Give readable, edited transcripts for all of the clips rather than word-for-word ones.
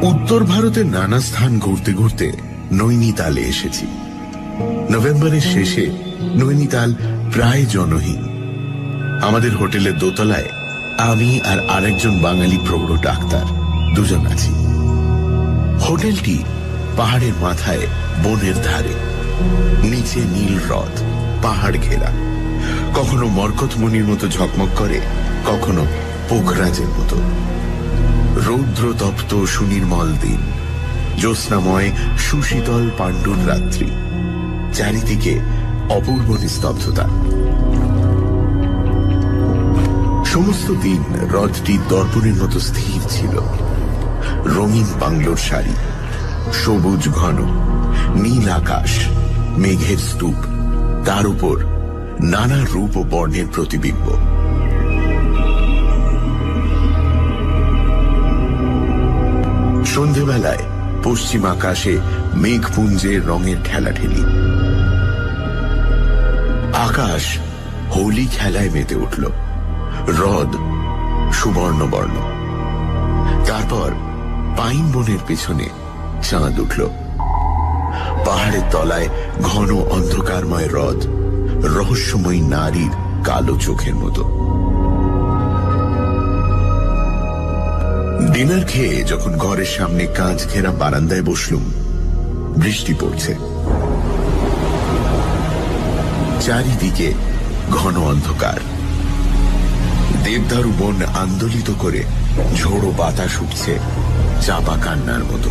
উত্তর ভারতের নানা স্থান ঘুরতে ঘুরতে নৈনিতালে এসেছি। নভেম্বরের শেষে নৈনিতাল প্রায় জনহীন। আমাদের হোটেলের দোতলায় আমি আর আরেকজন বাঙালি প্রৌঢ় ডাক্তার দুজন আছি। হোটেলটি পাহাড়ের মাথায়, বনের ধারে। নিচে নীল হ্রদ, পাহাড় ঘেরা। কখনো মরকতমণির মতো ঝকমক করে, কখনো পোখরাজের মতো। রৌদ্র তপ্ত সুনির্মল দিন, জ্যোৎস্নাময় সুশীতল পাণ্ডুর রাত্রি, চারিদিকে অপূর্ব নিস্তব্ধতা। সমস্ত দিন হ্রদটি দর্পণের মতো স্থির ছিল। রঙিন বাংলোর সারি, সবুজ ঘন, নীল আকাশ, মেঘের স্তূপ, তার উপর নানা রূপ ও বর্ণের প্রতিবিম্ব। সন্ধেবেলায় পশ্চিম আকাশে মেঘপুঞ্জের রঙের ঠেলাঠেলি। আকাশ হোলি খেলায় মেতে উঠল। হ্রদ সুবর্ণবর্ণ। তারপর পাইন বনের পেছনে চাঁদ উঠল। পাহাড়ের তলায় ঘন অন্ধকারময় হ্রদ, রহস্যময়ী নারীর কালো চোখের মতো। ডিনার খেয়ে যখন ঘরের সামনে কাঁচ ঘেরা বারান্দায় বসলুম, বৃষ্টি পড়ছে। চারিদিকে ঘন অন্ধকার। দেবদারু বন আন্দোলিত করে ঝোড়ো বাতাস উঠছে চাপা কান্নার মতো।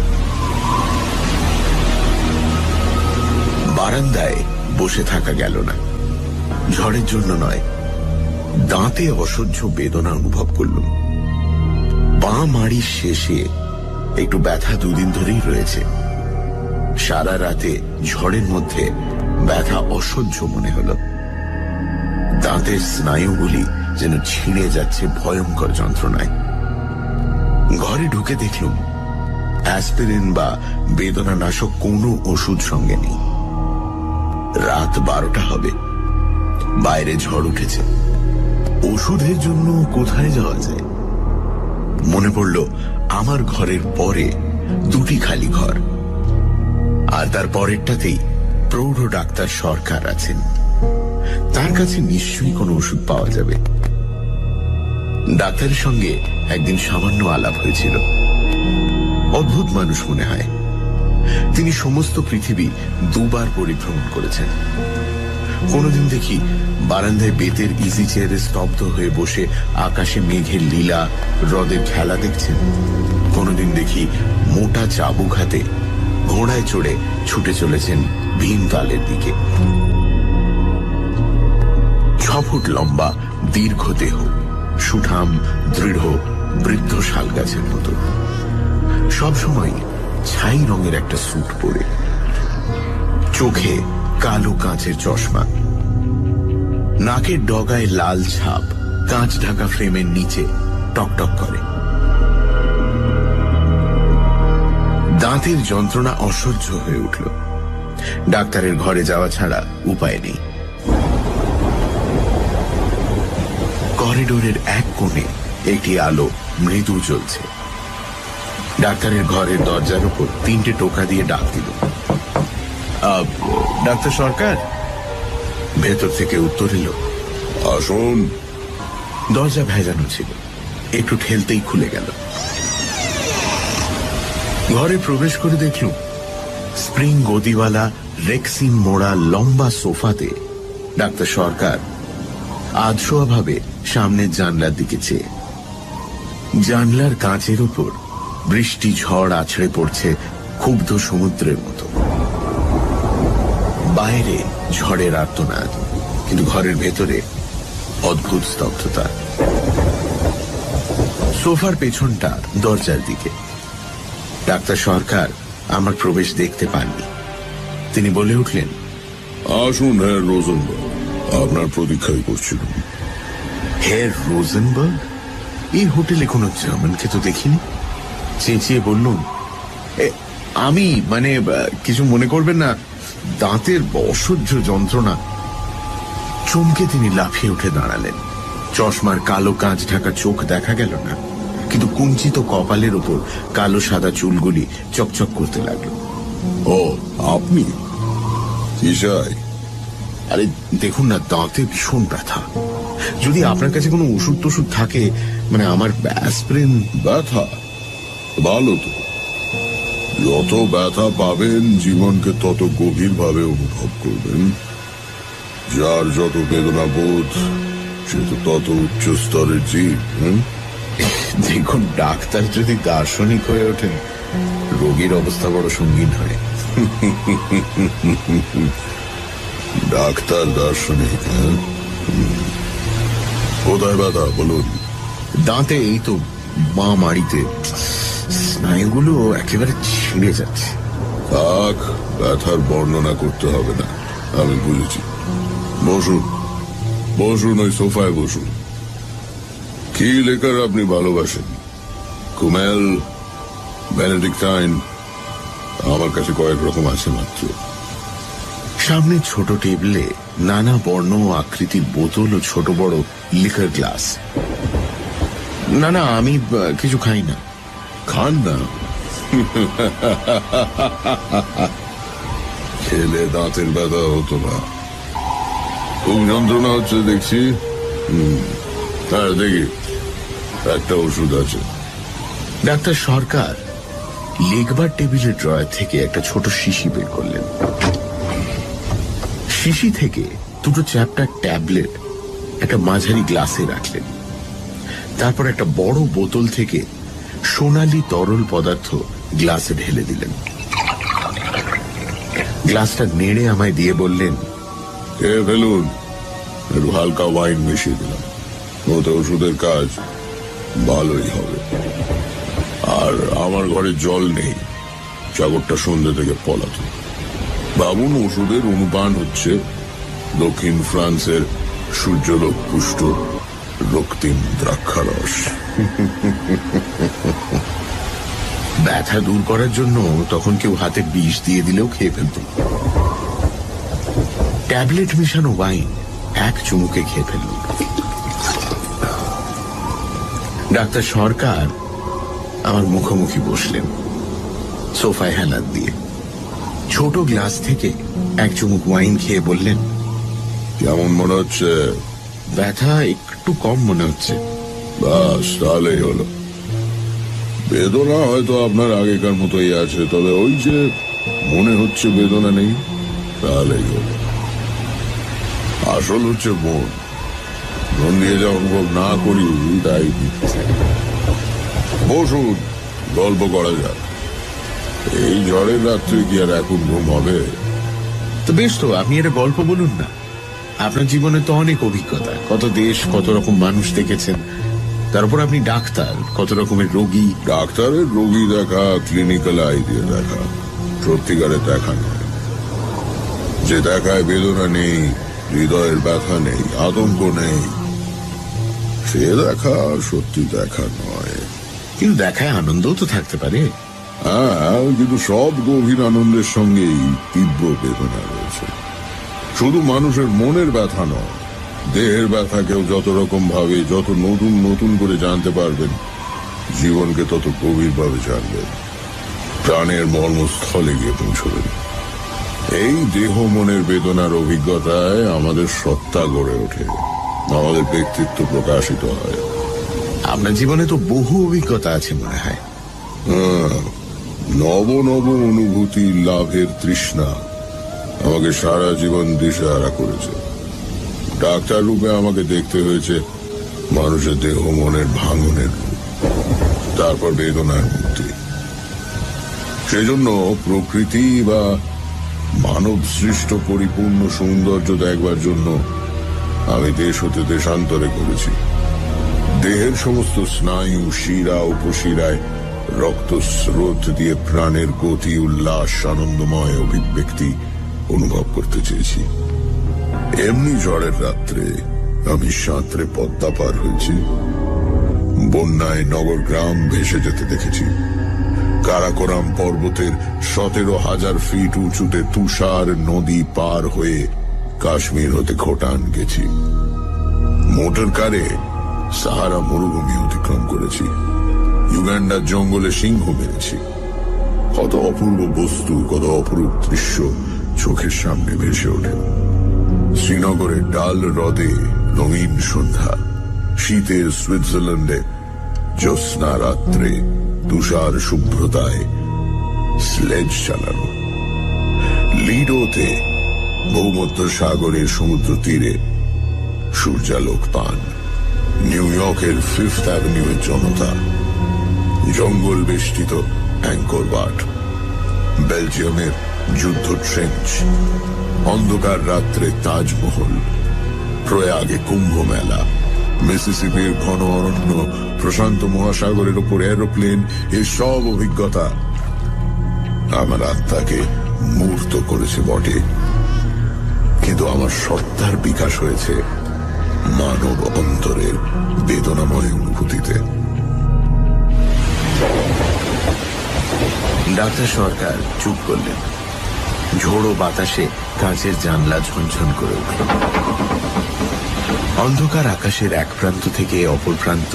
বারান্দায় বসে থাকা গেল না। ঝড়ের জন্য নয়, দাঁতে অসহ্য বেদনা অনুভব করলুম। বাঁ মাড়ির শেষে একটু ব্যথা দুদিন ধরেই রয়েছে। সারা রাতে ঝড়ের মধ্যে ব্যথা অসহ্য মনে হল। দাঁতের স্নায়ুগুলি যেন ছিঁড়ে যাচ্ছে ভয়ঙ্কর যন্ত্রণায়। ঘরে ঢুকে দেখলুম অ্যাসপিরিন বা বেদনানাশক কোনো ওষুধ সঙ্গে নেই। রাত 12টা হবে, বাইরে ঝড় উঠেছে। ওষুধের জন্য কোথায় যাওয়া যায়? মনে পড়ল আমার ঘরের পরে দুটি খালি ঘর, আর তার পরেরটাতেই প্রৌঢ় ডাক্তার সরকার আছেন। তার কাছে নিশ্চয়ই কোনো ওষুধ পাওয়া যাবে। ডাক্তারের সঙ্গে একদিন সামান্য আলাপ হয়েছিল। অদ্ভুত মানুষ মনে হয়। তিনি সমস্ত পৃথিবী 2 বার পরিভ্রমণ করেছেন। কোনদিন দেখি বারান্দায় বেতের ইজি চেয়ারে স্তব্ধ হয়ে বসে আকাশে মেঘের লীলা, হ্রদের খেলা দেখছেন। কোনদিন দেখি মোটা চাবুক হাতে ঘোড়ায় চড়ে ছুটে চলেছেন ভীমতালের দিকে। 6 ফুট লম্বা দীর্ঘ দেহ, সুঠাম দৃঢ় বৃদ্ধ শাল গাছের মতো। সবসময় ছাই রঙের একটা স্যুট পরে, চোখে কালো কাঁচের চশমা, নাকের ডগায় লাল ছাপ কাঁচ ঢাকা ফ্রেমের নিচে টকটক করে। দাঁতের যন্ত্রণা অসহ্য হয়ে উঠল। ডাক্তারের ঘরে যাওয়া ছাড়া উপায় নেই। করিডোরের এক কোণে একটি আলো মৃদু জ্বলছে। ডাক্তারের ঘরের দরজার উপর 3টে টোকা দিয়ে ডাক দিল, ডাক্তার সরকার। ভেতর থেকে উত্তর এলো, আসুন। দরজা ভেজানো ছিল, একটু ঠেলতেই খুলে গেল। ঘরে প্রবেশ করে দেখলুম স্প্রিং গদিওয়ালা রেক্সিন মোড়া লম্বা সোফাতে ডাক্তার সরকার আধশোয়া ভাবে সামনের জানলার দিকে চেয়ে। জানলার কাঁচের উপর বৃষ্টি ঝড় আছড়ে পড়ছে ক্ষুব্ধ সমুদ্রের মতো। বাইরে ঝড়ের আর্তনাদ, কিন্তু ঘরের ভেতরে অদ্ভুত স্তব্ধতা। সোফার পেছনটা দরজার দিকে। ডাক্তার সরকার আমার প্রবেশ দেখতে পাননি। তিনি বলে উঠলেন, আসুন হ্যার রোজেনবার্গ, আপনার প্রতীক্ষাই করছিলাম। হ্যার রোজেনবার্গ? এই হোটেলে কোনো জার্মানকে তো দেখিনি। চেঁচিয়ে বললুম, আমি কিছু মনে করবেন না, দাঁতের অসহ্য যন্ত্রণা। চমকে তিনি লাফিয়ে উঠে দাঁড়ালেন। চশমার কালো কাঁচ ঢাকা চোখ দেখা গেল না, কিন্তু কুঞ্চিত কপালের ওপর কালো সাদা চুলগুলি চকচক করতে লাগলো। ও, আপনি কি চাই? আরে দেখুন না, দাঁতে ভীষণ ব্যথা। যদি আপনার কাছে কোনো ওষুধ টষুধ থাকে, মানে আমার অ্যাসপিরিন। ব্যথা? ভালো তো। যত ব্যথা পাবেন জীবনকে তত গভীরভাবে অনুভব করবেন। যার যত বেদনা বোধ সে তো তত উচ্চ স্তরের জীব। দেখুন, ডাক্তার যদি দার্শনিক হয়ে ওঠেন, রোগীর অবস্থা বড় সঙ্গীন হয়। ডাক্তার দার্শনিক? কোথায় ব্যথা বলুন? দাঁতে, এই তো বাঁ মাড়িতে। স্নায়ুগুলো একেবারে ছিঁড়ে যাচ্ছে। থাক, ব্যথার বর্ণনা করতে হবে না, আমি বুঝেছি। বসুন বসুন, ওই সোফায় বসুন। কি লেখার আপনি ভালোবাসেন? কুমেল, বেনেডিক্টাইন? আমার কাছে কয়েক রকম আছে মাত্র। সামনে ছোট টেবিলে নানা বর্ণ ও আকৃতির বোতল ও ছোট বড় লিকার গ্লাস। না না, আমি কিছু খাই না। খান না? খেলে দাঁতের ব্যথা হতো না। খুব যন্ত্রণা হচ্ছে দেখছি। হ্যাঁ, দেখি একটা ওষুধ আছে। ডাক্তার সরকার লিখবার টেবিলের ড্রয়ার থেকে একটা ছোট শিশি বের করলেন। শিশি থেকে দুটো চ্যাপ্টার ট্যাবলেট একটা মাঝারি গ্লাসে রাখলেন। তারপর একটা বড় বোতল থেকে সোনালী তরল পদার্থ গ্লাসে ঢেলে দিলেন। গ্লাসটা নেড়ে আমায় দিয়ে বললেন, খেয়ে ফেলুন। একটু হালকা ওয়াইন মিশিয়ে দিলাম, ওতে ওষুধের কাজ ভালোই হবে। আর আমার ঘরে জল নেই, চাকরটা সন্ধ্যে থেকে পলাতক। ভাবুন, ওষুধের অনুপান হচ্ছে দক্ষিণ ফ্রান্সের সূর্যলোক পুষ্ট রক্তিম দ্রাক্ষারস। ব্যথা দূর করার জন্য তখন কেউ হাতে বিষ দিয়ে দিলেও খেয়ে ফেলত। ট্যাবলেট মেশানো ওয়াইন এক চুমুকে খেয়ে ফেলল। ডাক্তার সরকার আমার মুখোমুখি বসলেন, সোফায় হেলান দিয়ে। ছোট গ্লাস থেকে এক চুমুক ওয়াইন খেয়ে বললেন, কেমন মনে হচ্ছে? ব্যথা একটু কম মনে হচ্ছে। বাস, তাহলেই হলো। বেদনা হয়তো আপনার আগেকার মতোই আছে, তবে ওই যে মনে হচ্ছে বেদনা নেই, তাহলেই হলো। আসল হচ্ছে মন। মন দিয়ে যা অনুভব না করি তাই বসুন, গল্প করা যাক। এই ঝড়ের রাত্রে কি আর এখন ঘুম হবে? তো বেশ, তো আপনি একটা গল্প বলুন না। আপনার জীবনে তো অনেক অভিজ্ঞতা, কত দেশ, কত রকম মানুষ দেখেছেন। তারপর আপনি ডাক্তার, কত রকমের রোগী। ডাক্তারের রোগী দেখা ক্লিনিক্যাল আই দিয়ে দেখা, সত্যিকারের দেখা নয়। যে দেখায় বেদনা নেই, হৃদয়ের ব্যথা নেই, আতঙ্ক নেই, সে দেখা সত্যি দেখা নয়। কিন্তু দেখায় আনন্দও তো থাকতে পারে। হ্যাঁ, কিন্তু সব গভীর আনন্দের সঙ্গেই তীব্র বেদনা রয়েছে। শুধু মানুষের মনের ব্যথা নয়, দেহের ব্যথাকেও যত রকম ভাবে, যত নতুন নতুন করে জানতে পারবেন, জীবনকে তত গভীরভাবে জানবেন, প্রাণের মর্মস্থলে গিয়ে পৌঁছবেন। এই দেহ মনের বেদনার অভিজ্ঞতায় আমাদের সত্তা গড়ে ওঠে, আমাদের ব্যক্তিত্ব প্রকাশিত হয়। আপনার জীবনে তো বহু অভিজ্ঞতা আছে মনে হয়। নব নব অনুভূতি লাভের তৃষ্ণা আমাকে সারা জীবন দিশেহারা করেছে। ডাক্তার রূপে আমাকে দেখতে হয়েছে মানুষের দেহ মনের ভাঙনের রূপ, তারপর বেদনার মুক্তি। সেজন্য প্রকৃতি বা মানব সৃষ্ট পরিপূর্ণ সৌন্দর্য দেখবার জন্য আমি দেশ হতে দেশান্তরে করেছি। দেহের সমস্ত স্নায়ু, শিরা, উপশিরায় রক্তস্রোত দিয়ে প্রাণের গতি, উল্লাস, আনন্দময় অভিব্যক্তি অনুভব করতে চেয়েছি। এমনি ঝড়ের রাত্রে আমি সাঁতরে পদ্মা পার হয়েছি, বন্যায় নগর গ্রাম ভেসে যেতে দেখেছি। কারাকোরাম পর্বতের 17,000 ফিট উঁচুতে তুষার নদী পার হয়ে কাশ্মীর হতে খোটান গেছি। মোটর কারে সাহারা মরুভূমি অতিক্রম করেছি। ইউগান্ডার জঙ্গলে সিংহ মেরেছি। কত অপূর্ব বস্তু, কত অপরূপ দৃশ্য চোখের সামনে ভেসে ওঠে। শ্রীনগরের ডাল হ্রদে রঙিন সন্ধ্যা, শীতের সুইজারল্যান্ডে জ্যোৎস্না রাত্রে তুষার শুভ্রতায় স্লেজ চালানো, লিডোতে ভূমধ্য সাগরের সমুদ্র তীরে সূর্যালোক পান, নিউ ইয়র্কের ফিফথ অ্যাভিনিউয়ের জনতা, জঙ্গল বেষ্টিত অ্যাঙ্কর বাট, বেলজিয়ামের যুদ্ধ ট্রেঞ্চ, অন্ধকার রাত্রে তাজমহল, প্রয়াগে কুম্ভ মেলা, মিসিসিপির ঘন অরণ্য, প্রশান্ত মহাসাগরের উপর এরোপ্লেন, এই সব অভিজ্ঞতা আমার আত্মাকে মূর্ত করেছে বটে, কিন্তু আমার সত্তার বিকাশ হয়েছে মানব অন্তরের বেদনাময় অনুভূতিতে। ডাক্তার সরকার চুপ করলেন। ঝোড়ো বাতাসে কাঁচের জানলা ঝনঝন করে উঠল। অন্ধকার আকাশের এক প্রান্ত থেকে অপর প্রান্ত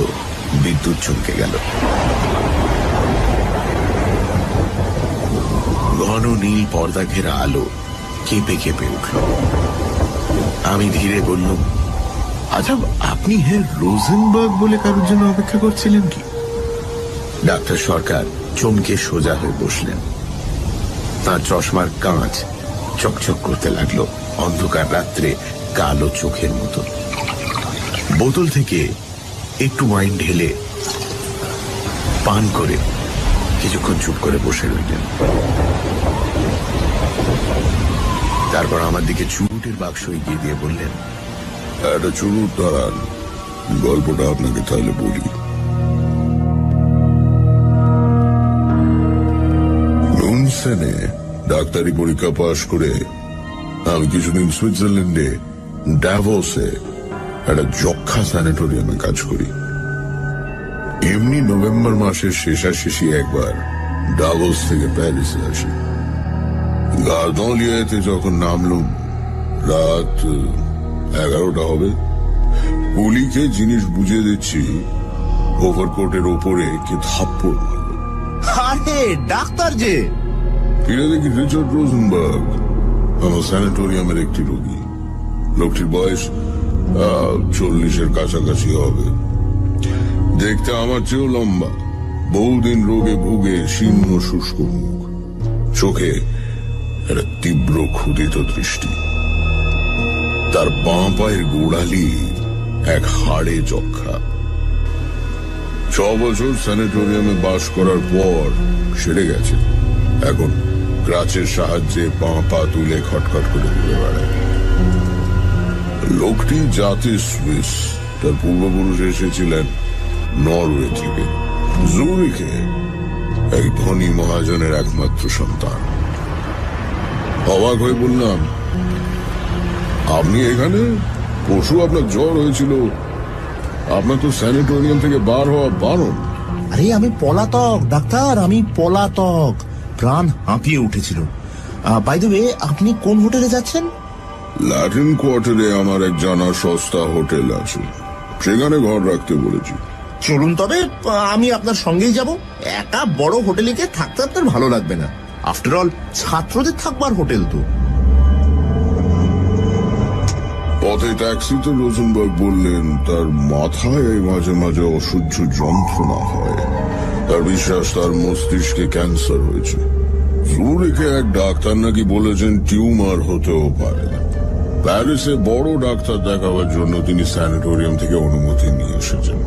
বিদ্যুৎ চমকে গেল। ঘন নীল পর্দা ঘেরা আলো কেঁপে কেঁপে উঠল। আমি ধীরে বললাম, আচ্ছা, আপনি হের রোজেনবার্গ বলে কারোর জন্য অপেক্ষা করছিলেন কি? ডাক্তার সরকার চমকে সোজা হয়ে বসলেন। তার চশমার কাঁচ চকচক করতে লাগলো অন্ধকার রাত্রে কালো চোখের মতো। বোতল থেকে একটু ওয়াইন ঢেলে পান করে কিছুক্ষণ চুপ করে বসে রইলেন। তারপর আমার দিকে চুরুটের বাক্স এগিয়ে দিয়ে বললেন, একটা চুরুট দাঁড়ান, গল্পটা আপনাকে তাহলে বলি। লুনসেনে ডাক্তারি পরীক্ষা পাশ করে আমি কিছুদিন সুইজারল্যান্ডে ড্যাভোসে একটা যক্ষা স্যানিটোরিয়ামে কাজ করি। এমনি নভেম্বর মাসের শেষাশেষি একবার ডাভোস থেকে প্যারিসে আসি। গার্দলিয়াতে যখন নামলুম রাত 11টা হবে। পুলিকে জিনিস বুঝিয়ে দিচ্ছি, ওভারকোটের ওপরে কে থাপ্পড় মারল। আরে ডাক্তার যে! ফিরে দেখি রিচার্ড রোজেনবার্গ, আমার স্যানিটোরিয়ামের একটি রোগী। লোকটির বয়স 40-এর কাছাকাছি হবে। দেখতে আমার চেয়েও লম্বা, বহুদিন রোগে ভুগে শীর্ণ শুষ্ক মুখ, চোখে একটা তীব্র ক্ষুধিত দৃষ্টি। তার বাঁ পায়ের গোড়ালি এক হাড়ে যক্ষা। 6 বছর স্যানিটোরিয়ামে বাস করার পর সেরে গেছে। এখন ক্রাচের সাহায্যে বাঁ পা তুলে খটখট করে ঘুরে বেড়ায়। লোকটি জাতি সুইস, তার পূর্বপুরুষ এসেছিলেন নরওয়ে থেকে। জুরিখে এক ধনী মহাজনের একমাত্র সন্তান। অবাক হয়ে বললাম, আপনি এখানে? পরশু আপনার জ্বর হয়েছিল, আপনার তো স্যানিটোরিয়াম থেকে বার হওয়া বারণ। আরে আমি পলাতক ডাক্তার, আমি পলাতক। প্রাণ হাঁপিয়ে উঠেছিল। বাই দ্য ওয়ে, আপনি কোন হোটেলে যাচ্ছেন? ল্যাটিন কোয়ার্টারে আমার এক জানা সস্তা হোটেল আছে, সেখানে ঘর রাখতে বলেছি। চলুন তবে, আমি আপনার সঙ্গেই যাব। একা বড় হোটেলে গিয়ে থাকতে আপনার ভালো লাগবে না। আফটার অল ছাত্রদের থাকবার হোটেল তো। পথে ট্যাক্সিতে রোজেনবার্গ বললেন তার মাথায় মাঝে মাঝে অসহ্য যন্ত্রণা হয়। তার বিশ্বাস তার মস্তিষ্কে ক্যান্সার হয়েছে। জুরিখে এক ডাক্তার নাকি বলেছেন টিউমার হতেও পারে। প্যারিসে বড় ডাক্তার দেখাবার জন্য তিনি স্যানিটোরিয়াম থেকে অনুমতি নিয়ে এসেছেন।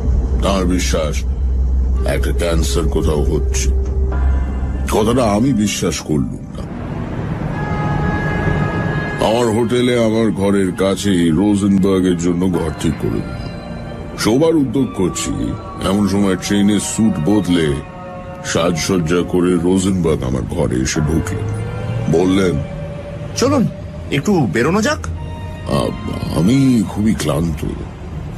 তার বিশ্বাস একটা ক্যান্সার কোথাও হচ্ছে। কথাটা আমি বিশ্বাস করলুম না। আমার হোটেলে আমার ঘরের কাছেই রোজেনবার্গের জন্য ঘর ঠিক করে দিল। শোবার উদ্যোগ করছি, এমন সময় ট্রেনের স্যুট বদলে সাজসজ্জা করে রোজেনবার্গ আমার ঘরে এসে ঢুকলেন। বললেন, চলুন একটু বেরোনো যাক। আমি খুবই ক্লান্ত।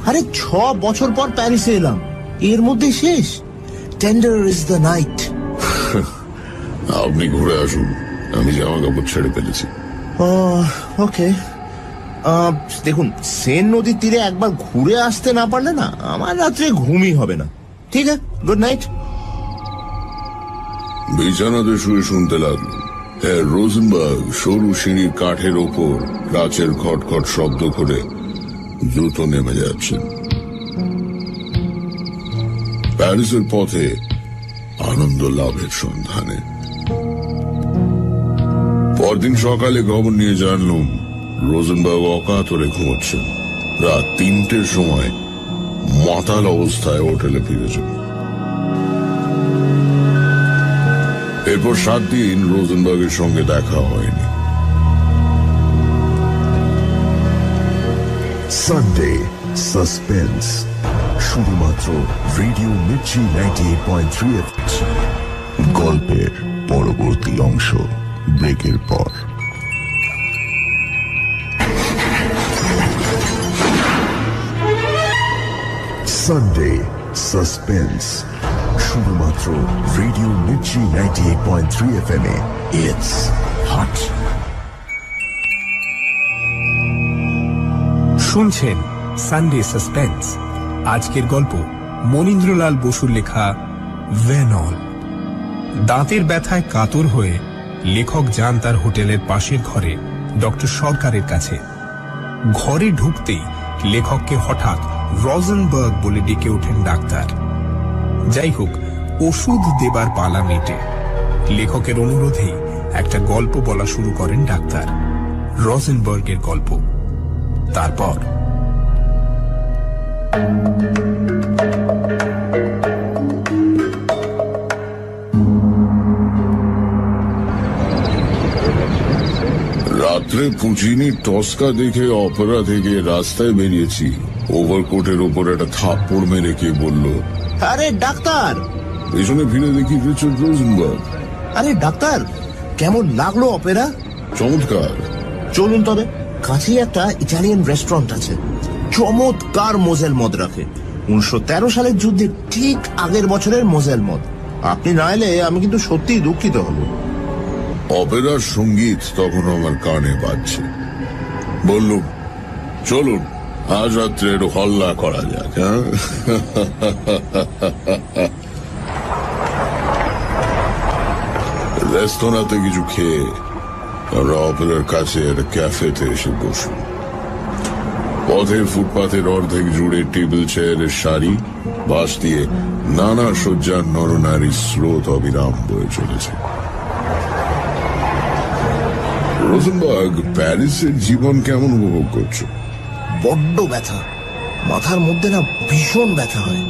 আরে 6 বছর পর প্যারিসে এলাম, এর মধ্যে শেষ। Tender is the night. আপনি ঘুরে আসুন, আমি জামা কাপড় ছেড়ে ফেলেছি। ওকে। দেখুন, সেন নদীর তীরে একবার ঘুরে আসতে না পারলে না আমার রাত্রে ঘুমই হবে না। ঠিক আছে, গুড নাইট। বিছানাতে শুয়ে শুনতে লাগলো। হ্যাঁ, রোজেনবার্গ সরু সিঁড়ির কাঠের ওপর কাচের খটখট শব্দ করে দ্রুত নেমে যাচ্ছেন। প্যারিসের পথে আনন্দ লাভের সন্ধানে। পরদিন সকালে খবর নিয়ে জানলুম রোজেনবার্গ অকাতরে ঘুমোচ্ছেন। রাত 3টের সময় মাতাল অবস্থায় হোটেলে ফিরেছেন। এরপর 7 দিন রোজেনবার্গের সঙ্গে দেখা হয়নি। সানডে সাসপেন্স, শুধুমাত্র রেডিও মির্চি 98.3 FM। গল্পের পরবর্তী অংশ ব্রেকের পর। সানডে সাসপেন্স, শুধুমাত্র radio Mirchi 98.3 FM A. It's hot. শুনছেন সানডে সাসপেন্স। আজকের গল্প মনীন্দ্রলাল বসুর লেখা ভেনল। দাঁতের ব্যথায় কাতর হয়ে লেখক যান তার হোটেলের পাশের ঘরে ডক্টর সরকারের কাছে। ঘরে ঢুকতেই লেখককে হঠাৎ রোজেনবার্গ বলে ডেকে ওঠেন ডাক্তার। যাই হোক, ওষুধ দেবার পালা মেটে লেখকের অনুরোধেই একটা গল্প বলা শুরু করেন ডাক্তার, রোজেনবার্গের গল্প। তারপর রাত্রে পুচিনি টস্কা দেখে অপেরা থেকে রাস্তায় বেরিয়েছি। ওভারকোটের ওপর একটা থাপ্পড় মেরে কে বলল, আরে ডাক্তার! পেছনে ফিরে দেখি রিচার্ড রোজেনবার্গ। আরে ডাক্তার, কেমন লাগলো অপেরা? চমৎকার। চলুন তবে, কাছেই একটা ইটালিয়ান রেস্টুরেন্ট আছে, চমৎকার মোজেল মদ রাখে। 1913 সালের যুদ্ধে ঠিক আগের বছরের মোজেল মদ। আপনি না এলে আমি কিন্তু সত্যিই দুঃখিত হব। অপেরার সঙ্গীত তখন আমার কানে বাজছে। বললুম, চলুন আজ রাত্রে একটু হল্লা করা যাক। হ্যাঁ, রেস্তোরাঁতে কিছু খেয়ে আমরা অপেরার কাছে একটা ক্যাফেতে এসে বসি। পথের ফুটপাথের অর্ধেক জুড়ে টেবিল চেয়ারের সারি, বাস দিয়ে নানা সজ্জার নরনারীর স্রোত অবিরাম বয়ে চলেছে। রোজেনবার্গ, প্যারিসের জীবন কেমন উপভোগ করছো? বড্ড ব্যথা, মাথার মধ্যে না ভীষণ ব্যথা হয়।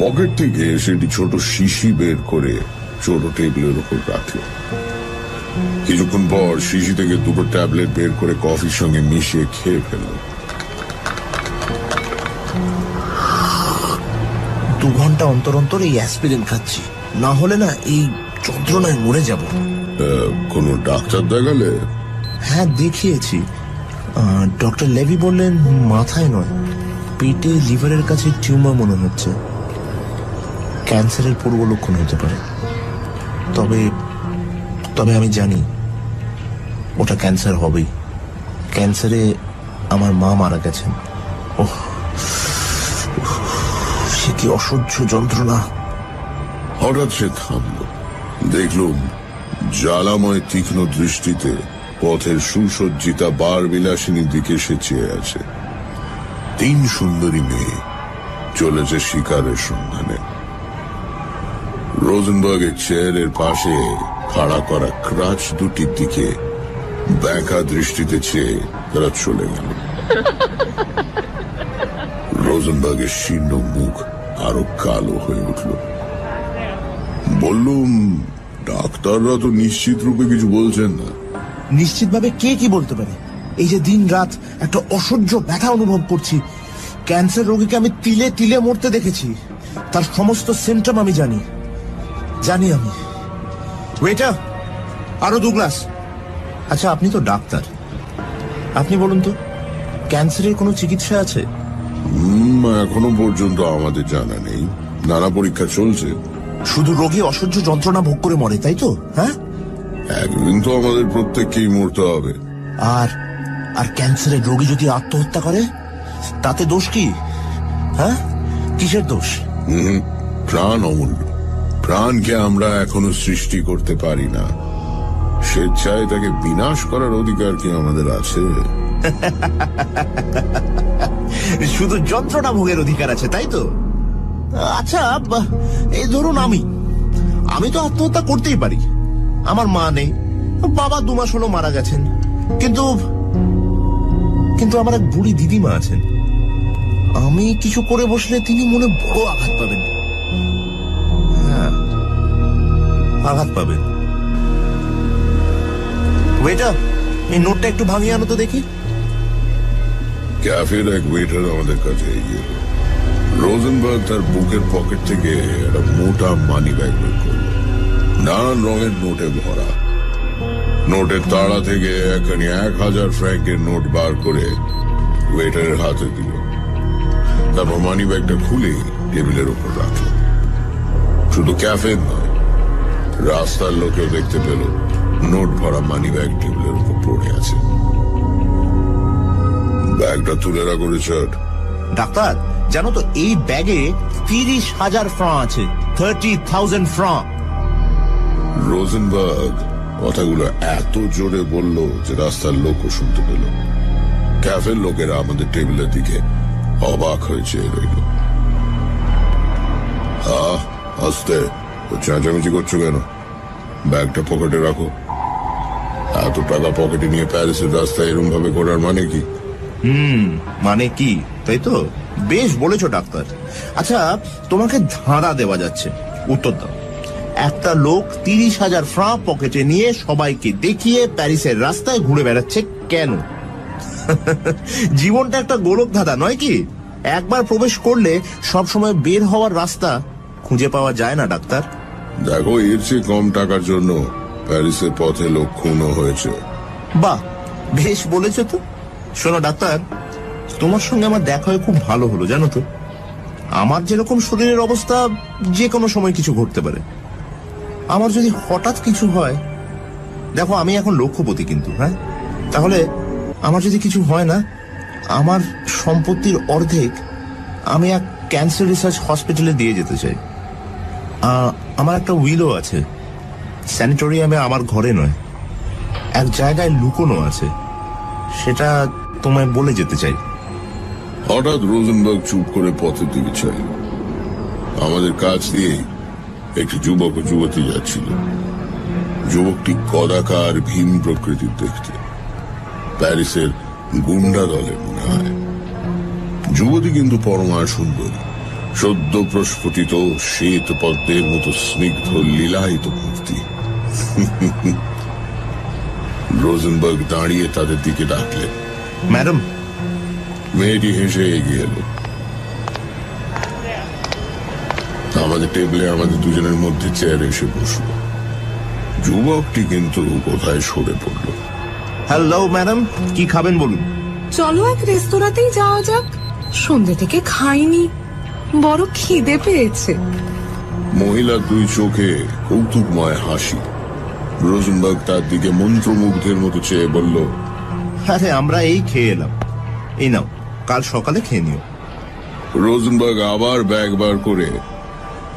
পকেট থেকে সেটি ছোট শিশি বের করে ছোট টেবিলের উপর রাখলো। কিছুক্ষণ পর শিশি থেকে 2টো ট্যাবলেট বের করে কফির সঙ্গে মিশিয়ে খেয়ে ফেলল। 2 ঘন্টা অন্তর অন্তর এই অ্যাসপিরিন খাচ্ছি, না হলে না এই যন্ত্রণায় মরে যাব। কোনো ডাক্তার দেখালে? হ্যাঁ, দেখিয়েছি। ডক্টর লেভি বললেন মাথায় নয়, পেটে লিভারের কাছে টিউমার মনে হচ্ছে, ক্যান্সারের পূর্ব লক্ষণ হতে পারে। তবে তবে আমি জানি ওটা ক্যান্সার হবেই। ক্যান্সারে আমার মা মারা গেছেন। ওহ, সে কি অসহ্য যন্ত্রণা! হঠাৎ সে থামল। দেখলুম জ্বালাময় তীক্ষ্ণ দৃষ্টিতে পথের সুসজ্জিতা বার বিলাসিনীর দিকে সে চেয়ে আছে। 3 সুন্দরী মেয়ে চলেছে শিকারের সন্ধানে। রোজেনবার্গের চেয়ারের পাশে খাড়া করা ক্রাচ দুটির দিকে ব্যাকা দৃষ্টিতে চেয়ে তারা চলে গেল। রোজেনবার্গের শীর্ণ মুখ আরো কালো হয়ে উঠল। বললুম, ডাক্তাররা তো নিশ্চিত রূপে কিছু বলছেন না। নিশ্চিতভাবে কে কি বলতে পারে? এই যে দিন রাত একটা অসহ্য ব্যথা অনুভব করছি। ক্যান্সার রোগীকে আমি তিলে তিলে মরতে দেখেছি, তার সমস্ত সিমটম আমি জানি। আমি ওয়েটার, আরো 2 গ্লাস। আচ্ছা, আপনি তো ডাক্তার, আপনি বলুন তো, ক্যান্সারের কোনো চিকিৎসা আছে? এখনো পর্যন্ত আমাদের জানা নেই। নানা পরীক্ষা চলছে। শুধু রোগী অসহ্য যন্ত্রণা ভোগ করে মরে, তাই তো? হ্যাঁ, একদিন তো আমাদের প্রত্যেককেই মরতে হবে। আর আর ক্যান্সারের রোগী যদি আত্মহত্যা করে, তাতে দোষ কি? হ্যাঁ, কিসের দোষ? প্রাণ অমূল্য। প্রাণকে আমরা এখনো সৃষ্টি করতে পারি না, স্বেচ্ছায় তাকে বিনাশ করার অধিকার কি আমাদের আছে? শুধু যন্ত্রণা ভোগের অধিকার আছে, তাই তো? আচ্ছা, এই ধরুন আমি তো আত্মহত্যা করতেই পারি। আমার মা নেই, বাবা 2 মাস হলো মারা গেছেন, কিন্তু আমার এক বুড়ি দিদিমা আছেন। আমি কিছু করে বসলে তিনি মনে বড় আঘাত পাবেন। হ্যাঁ, আঘাত পাবেন। ওয়েটার, এই নোটটা একটু ভাঙিয়ে আনো তো দেখি। ক্যাফের এক ওয়েটার আমাদের কাছে এগিয়ে এলো। রোজেনবার্গ তার বুকের পকেট থেকে একটা মোটা মানি ব্যাগ বের করল, নানান রঙের নোটে ভরা। নোটের তাড়া থেকে একখানি 1000 ফ্র্যাঙ্কের নোট বার করে ওয়েটারের হাতে দিল। তারপর মানি ব্যাগটা খুলে টেবিলের উপর রাখল। শুধু ক্যাফের নয়, রাস্তার লোকেও দেখতে পেল নোট ভরা মানি ব্যাগ টেবিলের উপর পড়ে আছে। ব্যাগটা তুলে রাখো রিচার্ড। ডাক্তার, জানো তো এই ব্যাগে 30,000 ফ্রাঁ আছে। 30,000 ফ্রাঁ। রোজেনবার্গ কথাগুলো এত জোরে বলল যে রাস্তার লোকও শুনতে পেল। ক্যাফের লোকেরা আমাদের টেবিলের দিকে অবাক হয়ে চেয়ে রইল। আস্তে, চেঁচামেচি করছো কেন? ব্যাগটা পকেটে রাখো। এত টাকা পকেটে নিয়ে প্যারিসের রাস্তায় এরম ভাবে করার মানে কি? মানে কি, তাই তো? বেশ বলেছো ডাক্তার। আচ্ছা, তোমাকে ধাঁধা দেওয়া যাচ্ছে, উত্তর দাও। একটা লোক 30,000 ফ্রাঁ পকেটে নিয়ে সবাইকে দেখিয়ে প্যারিসের রাস্তায় ঘুরে বেড়াচ্ছে কেন? জীবনটা একটা গোলক ধাঁধা নয় কি? একবার প্রবেশ করলে সব সময় বের হওয়ার রাস্তা খুঁজে পাওয়া যায় না ডাক্তার। দেখো, এর চেয়ে কম টাকার জন্য প্যারিসের পথে লোক খুনও হয়েছে। বাহ, বেশ বলেছো তো। শোনো ডাক্তার, তোমার সঙ্গে আমার দেখা হয়ে খুব ভালো হলো, জানো তো। আমার যেরকম শরীরের অবস্থা, যে কোনো সময় কিছু ঘটতে পারে। আমার যদি হঠাৎ কিছু হয়, দেখো আমি এখন লক্ষপতি কিন্তু, হ্যাঁ, তাহলে আমার যদি কিছু হয় না, আমার সম্পত্তির অর্ধেক আমি এক ক্যান্সার রিসার্চ হসপিটালে দিয়ে যেতে চাই। আমার একটা উইলও আছে, স্যানিটোরিয়ামে আমার ঘরে নয়, এক জায়গায় লুকোনো আছে, সেটা তোমায় বলে যেতে চাই। হঠাৎ রোজেনবার্গ চুপ করে পথের দিকে চাইল। আমাদের কাছ দিয়ে একটি যুবক ও যুবতী যাচ্ছিল। যুবকটি কদাকার ভীম প্রকৃতির দেখতে, প্যারিসের গুন্ডা দলের মনে হয়। যুবতী কিন্তু পরমা সুন্দরী, সদ্য প্রস্ফুটিত শ্বেত পদ্মের মতো স্নিগ্ধ লীলায়িত মূর্তি। রোজেনবার্গ দাঁড়িয়ে তাদের দিকে ডাকলেন, ম্যাডাম। মেয়েটি হেসে এগিয়ে এলো। আমাদের টেবিলে আমাদের দুজনের মধ্যে চেয়ারে এসে বসলো। যুবকটি কিন্তু কোথায় সরে পড়ল। হ্যালো ম্যাডাম, কি খাবেন বলুন? চলো এক রেস্তোরাঁতেই যাওয়া যাক, সন্ধ্যে থেকে খাইনি, বড় খিদে পেয়েছে। মহিলার 2 চোখে কৌতুকময় হাসি। রোজেনবার্গ তার দিকে মন্ত্রমুগ্ধের মতো চেয়ে বলল, আরে আমরা এই খেয়ে এলাম, এই নাও, কাল সকালে খেয়ে নিও। রোজেনবার্গ আবার ব্যাগ বার করে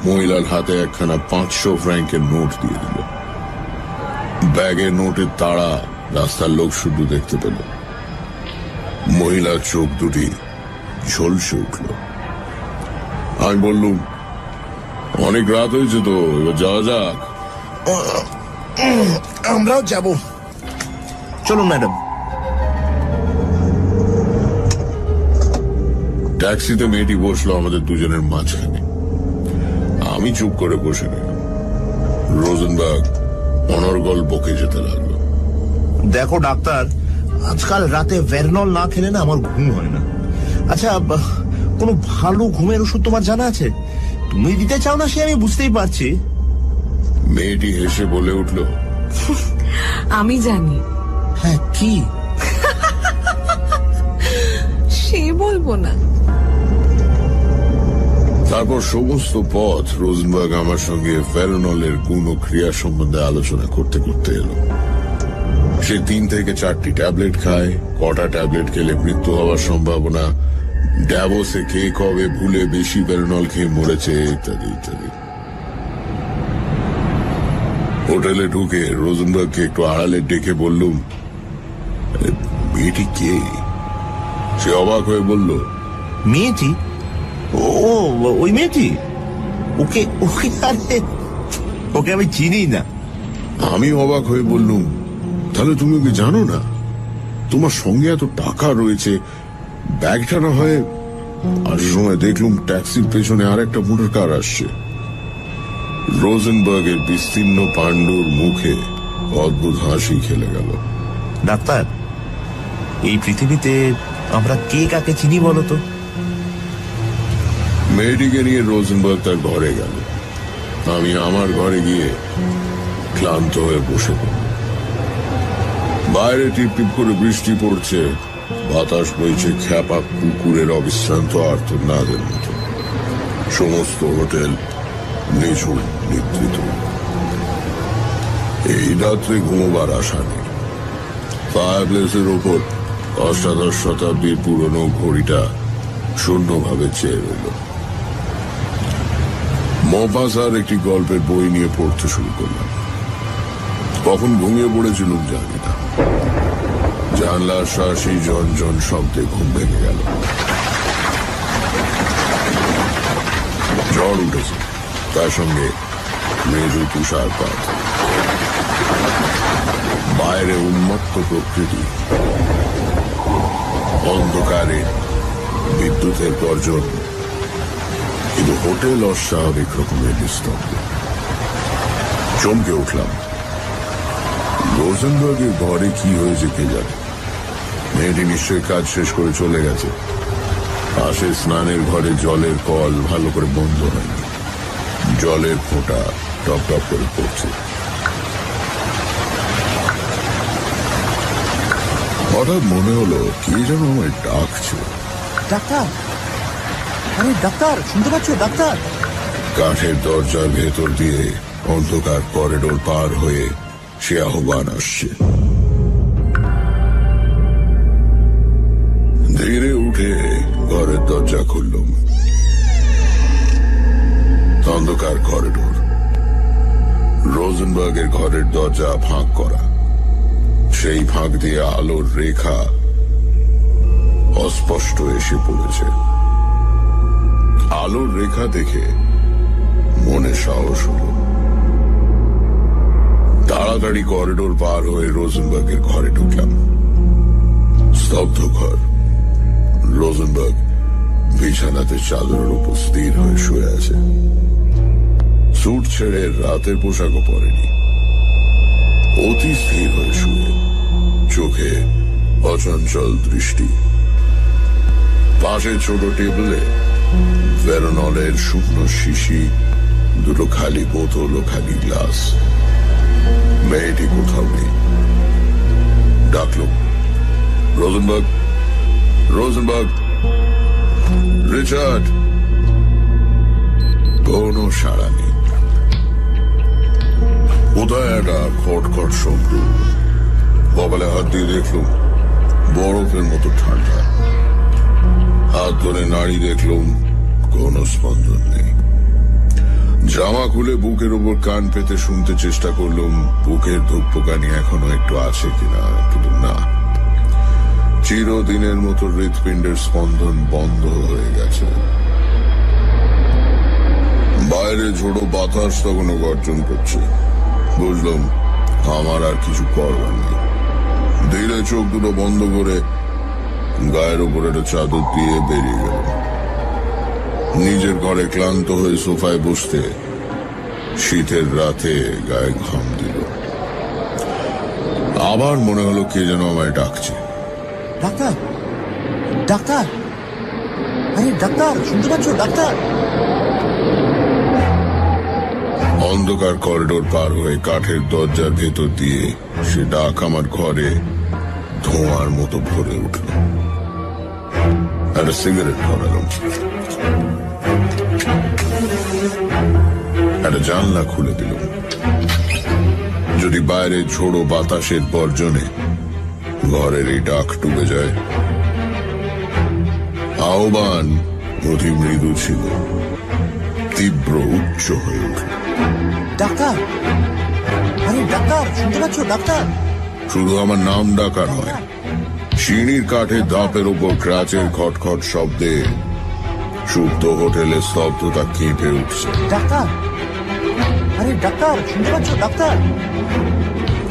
মহিলার হাতে একখানা 500 ফ্র্যাঙ্কের নোট দিয়ে দিল। ব্যাগের নোটের তাড়া রাস্তার লোক শুধু দেখতে পেল। মহিলার চোখ দুটি ঝলসে উঠল। আমি বললুম, অনেক রাত হয়েছে তো, এবার যাওয়া যাক। আমরাও যাব, চলুন ম্যাডাম। ট্যাক্সিতে মেয়েটি বসলো আমাদের দুজনের মাঝখানে। আমি চুপ করে বসে রইলাম। রোজেনবার্গ অনর্গল বকে যেতে লাগলো। দেখো ডাক্তার, আজকাল রাতে ভেরনল না খেলে না আমার ঘুম হয় না। আচ্ছা, কোনো ভালো ঘুমের ওষুধ তোমার জানা আছে? তুমি দিতে চাও না সে আমি বুঝতেই পারছি। মেয়েটি হেসে বলে উঠল, আমি জানি। হ্যাঁ, কি? সে বলবো না। তারপর সমস্ত পথ রোজেনবার্গ আমার সঙ্গে ফেরোনলের গুণ ও ক্রিয়া সম্বন্ধে আলোচনা করতে করতে এলো। সে 3 থেকে 4টি ট্যাবলেট খায়, কটা ট্যাবলেট খেলে মৃত্যু হওয়ার সম্ভাবনা, ড্যাভোসে কে কবে ভুলে বেশি ফেরোনল খেয়ে মরেছে, ইত্যাদি ইত্যাদি। হোটেলে ঢুকে রোজেনবার্গকে একটু আড়ালে ডেকে বললুম, মেয়েটি কে? সে অবাক হয়ে বলল, মেয়েটি? ও ওই মেয়েটি? ওকে ওকে আরে, ওকে আমি চিনি না। আমি অবাক হয়ে বললুম, তাহলে তুমি ওকে জানো না? তোমার সঙ্গে এত টাকা রয়েছে, ব্যাগটা না হয়। আর সময় দেখলুম ট্যাক্সির পেছনে আর একটা মোটর কার আসছে। রোজেনবার্গের বিস্তীর্ণ পাণ্ডুর মুখে অদ্ভুত হাসি খেলে গেল। ডাক্তার, এই পৃথিবীতে আমরা কে কাকে চিনি বলতো? মেয়েটিকে নিয়ে রোজেনবার্গ তার ঘরে গেল। আমি আমার ঘরে গিয়ে ক্লান্ত হয়ে বসে পড়লাম। বাইরে টিপ টিপ করে বৃষ্টি পড়ছে, বাতাস বইছে খ্যাপা কুকুরের অবিশ্রান্ত আর্তনাদের মতো। সমস্ত হোটেল নিঝুম নিদ্রিত। এই রাত্রে ঘুমোবার আশা নেই। ফায়ারপ্লেসের ওপর অষ্টাদশ শতাব্দীর পুরনো ঘড়িটা শূন্যভাবে চেয়ে রইল। মফাসার একটি গল্পের বই নিয়ে পড়তে শুরু করলাম। কখন ঘুমিয়ে পড়েছিলুম জানি না। জানলার শাসি জন শব্দে ঘুম ভেঙে গেল। ঝড় উঠেছে, তার সঙ্গে মেরু তুষারপাত। বাইরে উন্মত্ত প্রকৃতি, অন্ধকারে বিদ্যুতের গর্জন, কিন্তু হোটেল অস্বাভাবিক রকমের নিস্তব্ধ। চমকে উঠলাম। রোজেনবার্গের ঘরে কি হয়েছে কে জানে। মেয়েটি নিশ্চয়ই কাজ শেষ করে চলে গেছে। পাশে স্নানের ঘরে জলের কল ভালো করে বন্ধ হয়নি, জলের ফোঁটা টপ টপ করে পড়ছে। হঠাৎ মনে হলো কে যেন আমায় ডাকছে। ডাক্তার, আরে ডাক্তার, শুনতে পাচ্ছ ডাক্তার? কাঠের দরজার ভেতর দিয়ে অন্ধকার করিডোর পার হয়ে সে আহ্বান আসছে। ধীরে উঠে ঘরের দরজা খুললুম। অন্ধকার করিডোর, রোজেনবার্গের ঘরের দরজা ফাঁক করা। সেই ফাঁক দিয়ে আলোর রেখা অস্পষ্ট এসে পড়েছে। আলোর রেখা দেখে মনে সাহস হল। তাড়াতাড়ি করিডোর পার হয়ে রোজেনবার্গের ঘরে ঢুকলাম। স্তব্ধ ঘর। রোজেনবার্গ বিছানাতে চাদরের উপর স্থির হয়ে শুয়ে আছে। স্যুট ছেড়ে রাতের পোশাকও পরেনি। অতি স্থির হয়ে শুয়ে, চোখে অচঞ্চল দৃষ্টি। পাশে ছোট টেবিলে ভেরনলের শুকনো শিশি, দুটো খালি বোতল ও খালি গ্লাস। মেয়েটি কোথাও নেই। ডাকলুম, রোজেনবার্গ, রোজেনবার্গ, রিচার্ড। কোনো সাড়া নেই। কোথায় একটা খটখট শব্দ। কপালে হাত দিয়ে দেখলুম বরফের মতো ঠান্ডা। হাত ধরে নাড়ি দেখলুম কোনো স্পন্দন নেই। জামা খুলে বুকের উপর কান পেতে শুনতে চেষ্টা করলুম বুকের ধুকপুকানি এখনো একটু আছে কিনা, কিন্তু না। চিরদিনের মতো হৃৎপিণ্ডের স্পন্দন বন্ধ হয়ে গেছে। বাইরে ঝোড়ো বাতাস তখনও গর্জন করছে। বুঝলাম আমার আর কিছু করবার নেই। ধীরে চোখ দুটো বন্ধ করে গায়ের উপর একটা চাদর দিয়ে বেরিয়ে গেল। নিজের ঘরে ক্লান্ত হয়ে সোফায় বসতে শীতের রাতে গায়ে ঘাম দিল। আবার মনে হলো কে যেন আমায় ডাকছে। ডাক্তার, ডাক্তার, আরে ডাক্তার, শুনতে পাচ্ছ ডাক্তার? অন্ধকার করিডোর পার হয়ে কাঠের দরজার ভেতর দিয়ে সে ডাক আমার ঘরে ধোঁয়ার মতো ভরে উঠল। একটা সিগারেট ধরালাম। একটা জানলা খুলে দিল। যদি বাইরে ঝোড়ো বাতাসের বর্জনে ঘরের এই ডাক ডুবে যায়। আহ্বান অতি মৃদু ছিল, তীব্র উচ্চ হয়ে উঠল। ডাক্তার, আরে ডাক্তার, শুনতে পাচ্ছ ডাক্তার? শুধু আমার নাম ডাকা নয়, সিঁড়ির কাঠের ধাপের উপর ক্রাচের খটখট শব্দে সুপ্ত হোটেলের স্তব্ধতা কেঁপে উঠছে। ডাক্তার, আরে ডাক্তার, শুনতে পাচ্ছ ডাক্তার?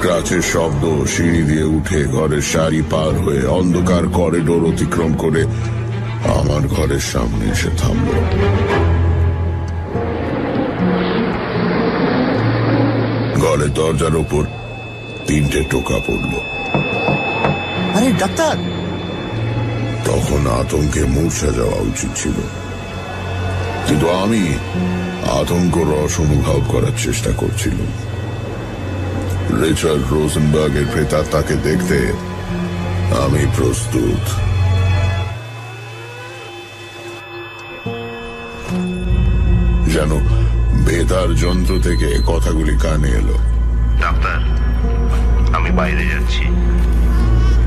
ক্রাচের শব্দ সিঁড়ি দিয়ে উঠে ঘরের সারি পার হয়ে অন্ধকার করিডোর অতিক্রম করে আমার ঘরের সামনে এসে থামল। ঘরের দরজার ওপর 3টে টোকা পড়ল। আরে ডাক্তার! তখন আতঙ্কে মূর্ছা যাওয়া উচিত ছিল, কিন্তু আমি আতঙ্ক রস অনুভব করার চেষ্টা করছিলাম। রিচার্ড রোজেনবার্গের প্রেতাত্মাকে দেখতে আমি প্রস্তুত। যেন বেতার যন্ত্র থেকে কথাগুলি কানে এলো। ডাক্তার, আমি বাইরে যাচ্ছি।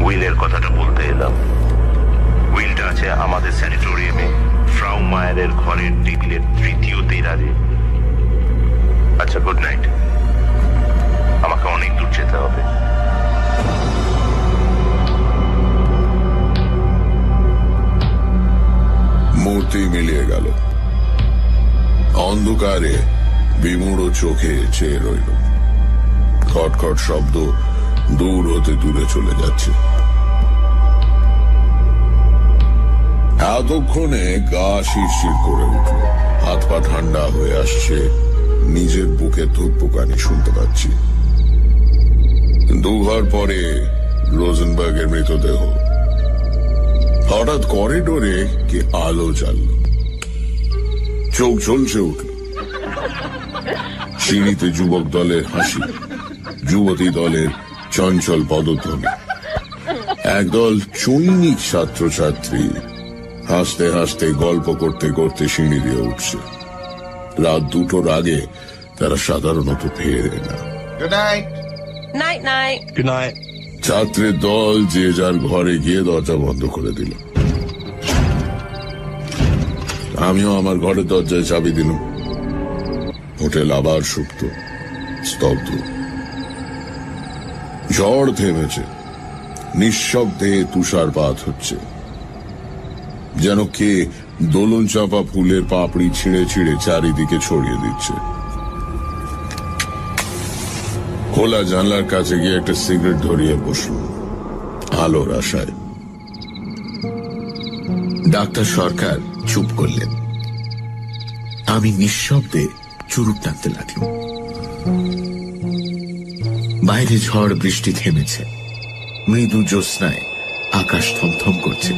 উইলের কথাটা বলতে এলাম। উইলটা আছে আমাদের স্যানিটোরিয়ামে ফ্রাউ মায়ারের ঘরের টেবিলের 3য় দেরাজে। আচ্ছা, গুড নাইট। আমাকে অনেক দূর যেতে হবে। মূর্তি মিলিয়ে গেল। অন্ধকারে বিমূঢ় চোখে চেয়ে রইল। খটখট শব্দ দূর হতে দূরে চলে যাচ্ছে। এতক্ষণে গা শিরশির করে উঠল, হাত পা ঠান্ডা হয়ে আসছে। নিজের বুকে ধুকপুকানি শুনতে পাচ্ছি। দুঘর পরে রোজেনবার্গের মৃতদেহ। হঠাৎ করিডোরে কি আলো জ্বালল, চোখ ঝলসে উঠল। সিঁড়িতে যুবক দলের হাসি, যুবতী দলের চঞ্চল পদধ্বনি। একদল চৈনিক ছাত্রছাত্রী হাসতে হাসতে গল্প করতে করতে সিঁড়ি দিয়ে উঠছে। রাত 2টোর আগে তারা সাধারণত ফেরে না। Night, night. Good night. ছাত্রের দল যে যার ঘরে গিয়ে দরজা বন্ধ করে দিল। আমিও আমার ঘরের দরজায় চাবি দিলাম। হোটেল আবার সুপ্ত, স্তব্ধ। ঝড় থেমেছে, নিঃশব্দে তুষারপাত হচ্ছে। যেন কে দোলন চাপা ফুলের পাপড়ি ছিঁড়ে ছিঁড়ে চারিদিকে ছড়িয়ে দিচ্ছে। খোলা জানলার কাছে গিয়ে একটা সিগারেট ধরিয়ে বসল আলোর আশায়। ডাক্তার সরকার চুপ করলেন। আমি নিঃশব্দে চুরুট টানতে লাগলাম। বাইরে ঝড় বৃষ্টি থেমেছে। মৃদু জ্যোৎস্নায় আকাশ থমথম করছে।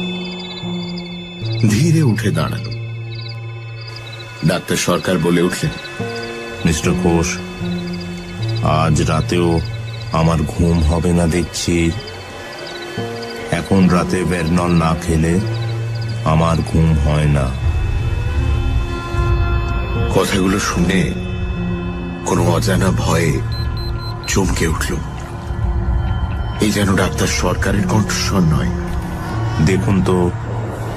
ধীরে উঠে দাঁড়ালো। ডাক্তার সরকার বলে উঠলেন, মিস্টার ঘোষ, আজ রাতেও আমার ঘুম হবে না দেখছি। এখন রাতে ভেরনল না খেলে আমার ঘুম হয় না। কথাগুলো শুনে কোনো অজানা ভয়ে চমকে উঠল। এই যেন ডাক্তার সরকারের কণ্ঠস্বর নয়। দেখুন তো,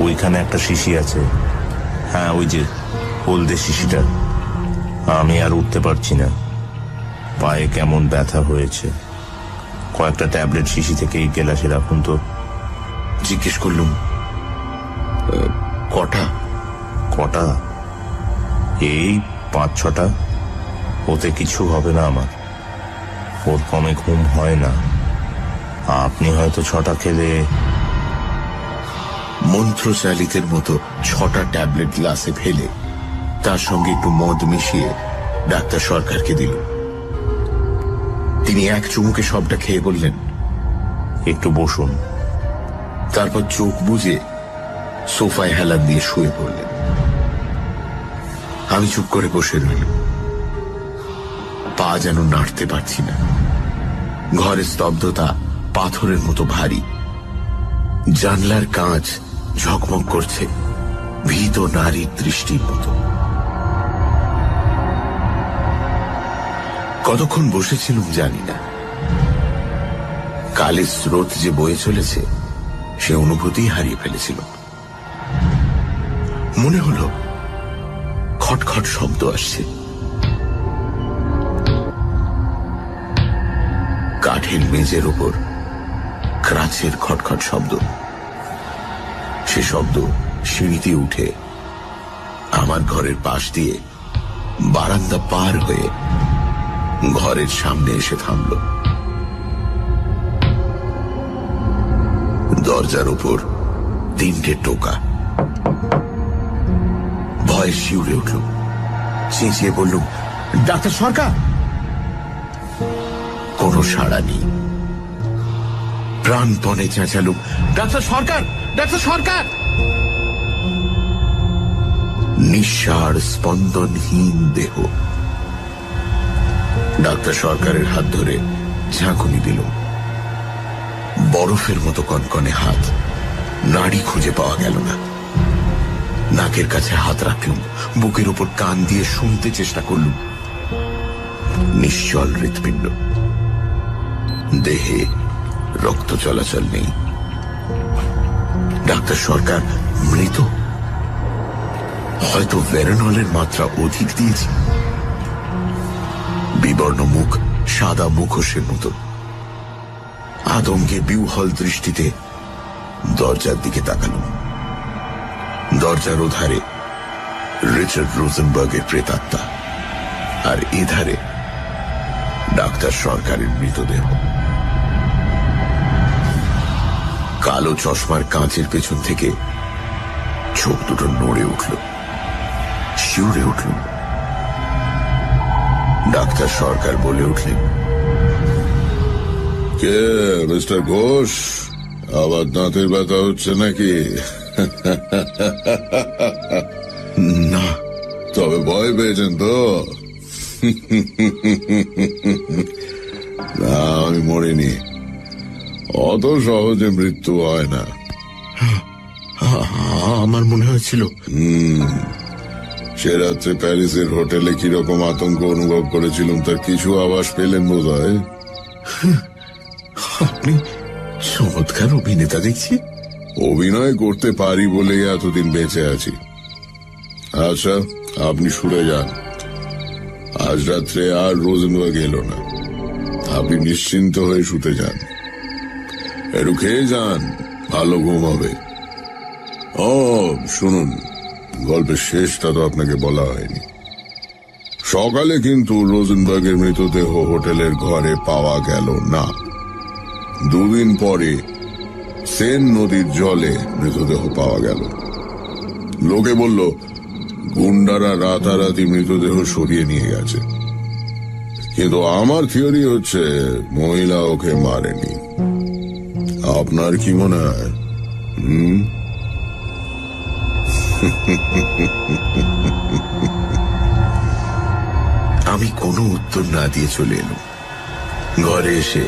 ওইখানে একটা শিশি আছে। হ্যাঁ, ওই যে হলদে শিশিটা। আমি আর উঠতে পারছি না। পায়ে কেমন ব্যথা হয়েছে। কয়েকটা ট্যাবলেট শিশি থেকে এই গেলাসে রাখুন তো। জিজ্ঞেস করলুম, কটা? কটা? এই 5-6টা। ওতে কিছু হবে না আমার। ওর কমে ঘুম হয় না। আপনি হয়তো 6টা খেলে। মন্ত্রচালিতের মতো 6টা ট্যাবলেট গ্লাসে ফেলে তার সঙ্গে একটু মদ মিশিয়ে ডাক্তার সরকারকে দিল। তিনি এক চুমুকে সবটা খেয়ে বললেন, একটু বসুন। তারপর চোখ বুজে সোফায় হেলান দিয়ে শুয়ে পড়লেন। আমি চুপ করে বসে রইলাম। পা যেন নাড়তে পারছি না। ঘরের স্তব্ধতা পাথরের মতো ভারী। জানলার কাঁচ ঝকমক করছে ভীত নারীর দৃষ্টির মতো। কতক্ষণ বসেছিলাম জানি না। কালের স্রোত যে বয়ে চলেছে সে অনুভূতি হারিয়ে ফেলেছিল। মনে হলো খটখট শব্দ আসছে। কাঠের মেজের ওপর ক্রাচের খটখট শব্দ। সে শব্দ সিঁড়িতে উঠে আমার ঘরের পাশ দিয়ে বারান্দা পার হয়ে ঘরের সামনে এসে থামল। দরজার উপর 3টে টোকা। ভয়ে শিউরে উঠল, চেঁচিয়ে বললুম, ডাক্তার সরকার। কোনো সাড়া নেই। প্রাণপণে চেঁচালুম, ডাক্তার সরকার, ডাক্তার সরকার। নিঃসার স্পন্দনহীন দেহ। ডাক্তার সরকারের হাত ধরে ঝাঁকুনি দিল। বরফের মতো কনকনে হাত, নাড়ি খুঁজে পাওয়া গেল না। নাকের কাছে হাত রাখলুম, বুকের উপর কান দিয়ে শুনতে চেষ্টা করলুম। নিশ্চল হৃৎপিণ্ড, দেহে রক্ত চলাচল নেই। ডাক্তার সরকার মৃত। হয়তো ভেরানলের মাত্রা অধিক দিয়েছি। বিবর্ণ মুখ, সাদা মুখোশের মতো। আতঙ্কে বিহ্বল দৃষ্টিতে দরজার দিকে তাকালুম। দরজার ওধারে রিচার্ড রোজেনবার্গের প্রেতাত্মা, আর এধারে ডাক্তার সরকারের মৃতদেহ। কালো চশমার কাঁচের পেছন থেকে চোখ দুটো নড়ে উঠল, শিউরে উঠল। ডাক্তার সরকার বলে উঠলেন, কে মিস্টার ঘোষ, আবার দাঁতের ব্যথা হচ্ছে নাকি? না। তবে ভয় পেয়েছেন তো? না, আমি মরিনি। অত সহজে মৃত্যু হয় না। আমার মনে হয়েছিল সে রাত্রে প্যারিসের হোটেলে কিরকম আতঙ্ক অনুভব করেছিলাম তার কিছু আভাস পেলেন বোধ হয়। আপনি চমৎকার অভিনেতা দেখছি। অভিনয় করতে পারি বলেই এতদিন বেঁচে আছি। আচ্ছা, আপনি শুনে যান। আজ রাত্রে আর রোজেনবার্গ এলো না। আপনি নিশ্চিন্ত হয়ে শুতে যান, একটু খেয়ে যান, ভালো ঘুম হবে। ও শুনুন, গল্পের শেষটা তো আপনাকে বলা হয়নি। সকালে কিন্তু রোজেনবার্গের মৃতদেহ হোটেলের ঘরে পাওয়া গেল না। 2 দিন পরে সেন নদীর জলে মৃতদেহ পাওয়া গেল। লোকে বলল গুন্ডারা রাতারাতি মৃতদেহ সরিয়ে নিয়ে গেছে, কিন্তু আমার থিওরি হচ্ছে মহিলা ওকে মারেনি। আপনার কি মনে হয়? আমি কোনো উত্তর না দিয়ে চলে এলাম। ঘরে এসে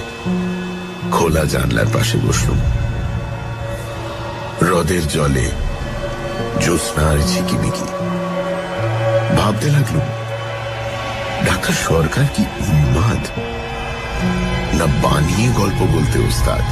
খোলা জানলার পাশে বসলুম। হ্রদের জলে জ্যোৎস্নার ঝিকিমিকি। ভাবতে লাগলুম, ডাক্তার সরকার কি উন্মাদ, না বানিয়ে গল্প বলতে ওস্তাদ?